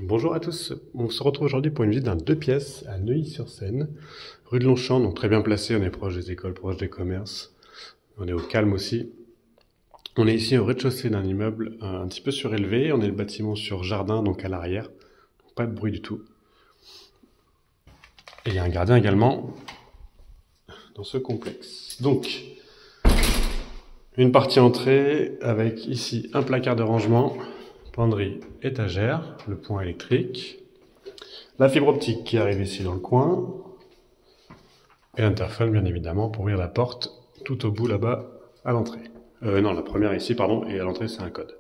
Bonjour à tous, on se retrouve aujourd'hui pour une visite d'un 2 pièces à Neuilly-sur-Seine, rue de Longchamp, donc très bien placé, on est proche des écoles, proche des commerces, on est au calme aussi. On est ici au rez-de-chaussée d'un immeuble un petit peu surélevé, on est le bâtiment sur jardin, donc à l'arrière, donc pas de bruit du tout. Et il y a un gardien également dans ce complexe. Donc, une partie entrée avec ici un placard de rangement, penderie, étagère, le point électrique, la fibre optique qui arrive ici dans le coin, et l'interphone bien évidemment pour ouvrir la porte tout au bout là-bas à l'entrée. Non, la première ici, pardon, et à l'entrée c'est un code.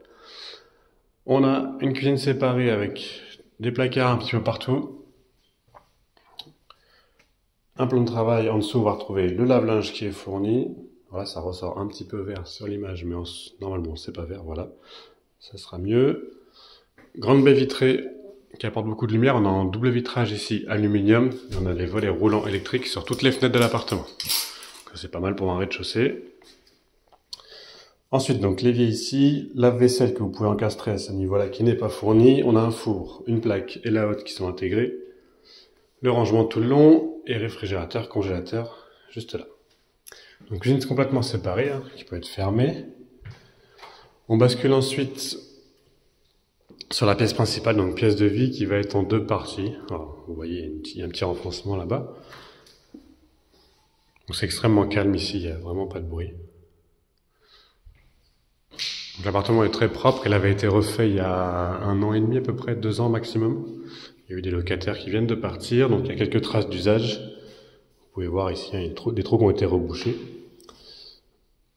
On a une cuisine séparée avec des placards un petit peu partout. Un plan de travail en dessous, on va retrouver le lave-linge qui est fourni. Voilà, ça ressort un petit peu vert sur l'image, mais normalement c'est pas vert, voilà. Ça sera mieux. Grande baie vitrée qui apporte beaucoup de lumière. On a un double vitrage ici, aluminium. Et on a des volets roulants électriques sur toutes les fenêtres de l'appartement. C'est pas mal pour un rez-de-chaussée. Ensuite, donc l'évier ici, lave-vaisselle que vous pouvez encastrer à ce niveau-là qui n'est pas fourni. On a un four, une plaque et la haute qui sont intégrés. Le rangement tout le long et réfrigérateur, congélateur juste là. Donc cuisine complètement séparée, qui peut être fermée. On bascule ensuite sur la pièce principale, donc pièce de vie qui va être en deux parties. Alors, vous voyez, il y a un petit renfoncement là-bas. Donc c'est extrêmement calme ici, il n'y a vraiment pas de bruit. L'appartement est très propre, elle avait été refait il y a 1 an et demi à peu près, 2 ans maximum. Il y a eu des locataires qui viennent de partir, donc il y a quelques traces d'usage. Vous pouvez voir ici, il y a des trous qui ont été rebouchés.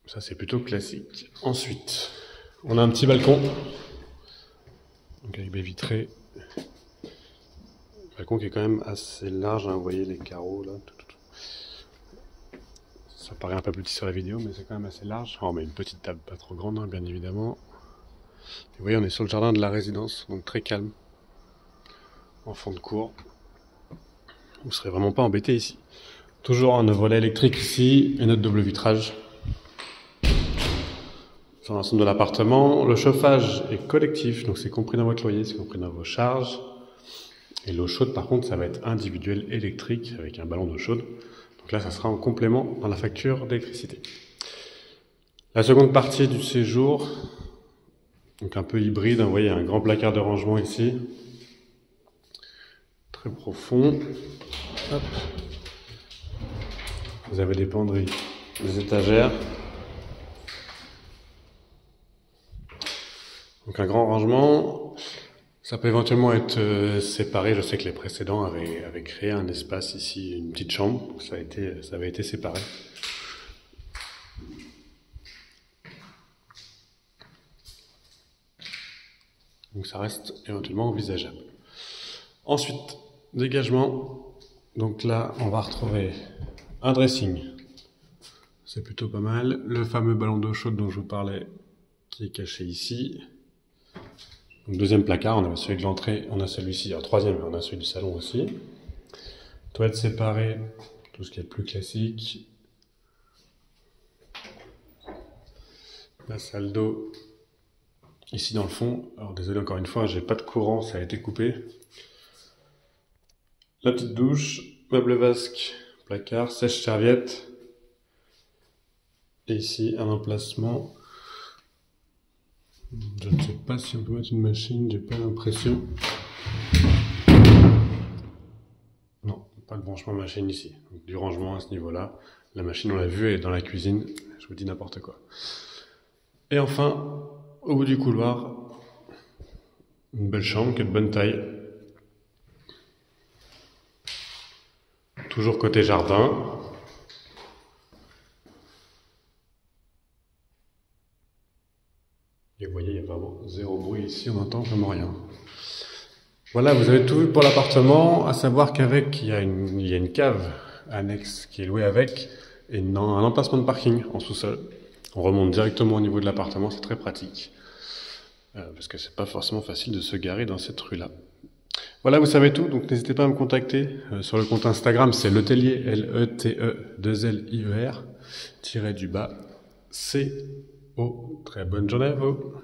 Ça c'est plutôt classique. Ensuite, on a un petit balcon. Donc avec baie vitrée. Balcon qui est quand même assez large, vous voyez les carreaux là. Ça paraît un peu petit sur la vidéo, mais c'est quand même assez large. Oh, mais une petite table pas trop grande, bien évidemment. Et vous voyez, on est sur le jardin de la résidence, donc très calme. En fond de cour. Vous ne serez vraiment pas embêté ici. Toujours un volet électrique ici, et notre double vitrage. Sur l'ensemble de l'appartement, le chauffage est collectif, donc c'est compris dans votre loyer, c'est compris dans vos charges. Et l'eau chaude, par contre, ça va être individuel électrique, avec un ballon d'eau chaude. Donc là, ça sera en complément dans la facture d'électricité. La seconde partie du séjour, donc un peu hybride, vous voyez, un grand placard de rangement ici. Très profond. Hop. Vous avez des penderies, des étagères. Donc un grand rangement. Ça peut éventuellement être séparé. Je sais que les précédents avaient créé un espace ici, une petite chambre. Donc ça avait été séparé. Donc ça reste éventuellement envisageable. Ensuite, dégagement. Donc là, on va retrouver un dressing. C'est plutôt pas mal. Le fameux ballon d'eau chaude dont je vous parlais, qui est caché ici. Donc deuxième placard, on a celui de l'entrée, on a celui-ci. Alors troisième, on a celui du salon aussi. Toilette séparée, tout ce qui est plus classique. La salle d'eau, ici dans le fond. Alors désolé encore une fois, j'ai pas de courant, ça a été coupé. La petite douche, meuble vasque, placard, sèche-serviette. Et ici, un emplacement. Je ne sais pas si on peut mettre une machine, j'ai pas l'impression. Non, pas de branchement machine ici. Donc, du rangement à ce niveau-là. La machine, on l'a vue, elle est dans la cuisine. Je vous dis n'importe quoi. Et enfin, au bout du couloir, une belle chambre qui est de bonne taille. Toujours côté jardin. Et vous voyez, il y a vraiment zéro bruit ici, on n'entend vraiment rien. Voilà, vous avez tout vu pour l'appartement, à savoir qu'avec, il y a une cave annexe qui est louée avec, et un emplacement de parking en sous-sol. On remonte directement au niveau de l'appartement, c'est très pratique. Parce que c'est pas forcément facile de se garer dans cette rue-là. Voilà, vous savez tout, donc n'hésitez pas à me contacter. Sur le compte Instagram, c'est Letelier, L-E-T-E-2-L-I-E-R, tiré du bas, C-O. Très bonne journée à vous.